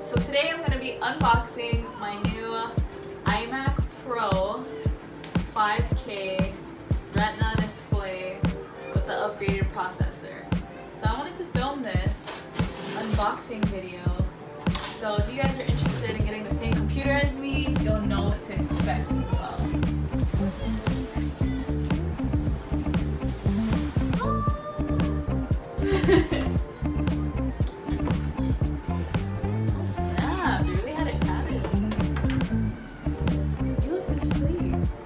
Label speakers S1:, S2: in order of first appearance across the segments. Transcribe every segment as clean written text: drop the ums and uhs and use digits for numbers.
S1: So today I'm going to be unboxing my new iMac Pro 5K Retina Display with the upgraded processor. So I wanted to film this unboxing video. So if you guys are interested in getting the same computer as me, you'll know what to expect as well. Oh snap, you really had it added. You look displeased,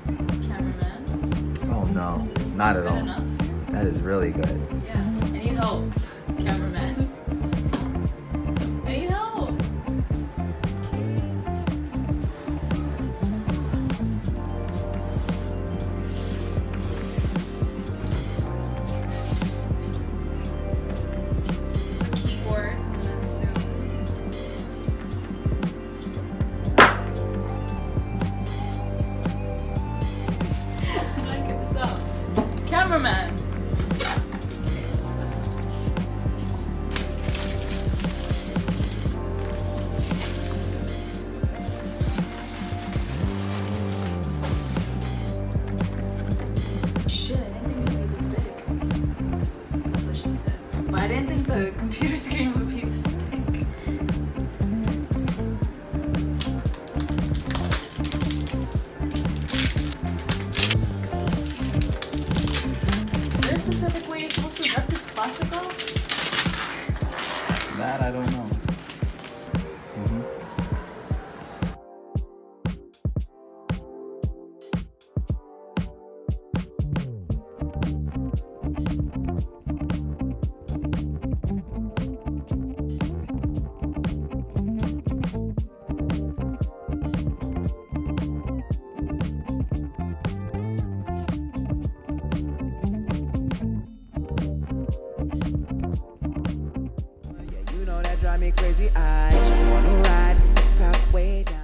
S1: cameraman.
S2: Oh no, not at all.
S1: Enough?
S2: That is really good.
S1: Yeah, I need help, cameraman. I need help. Keyboard, I'm gonna assume. How do I get this out? Cameraman! Shit, I didn't think it would be this big. That's what she said. But I didn't think the computer screen would be this big. Is there a specific way you're supposed to rip this plastic off?
S2: That I don't know.
S3: Drive me crazy, I just wanna ride with the top way down.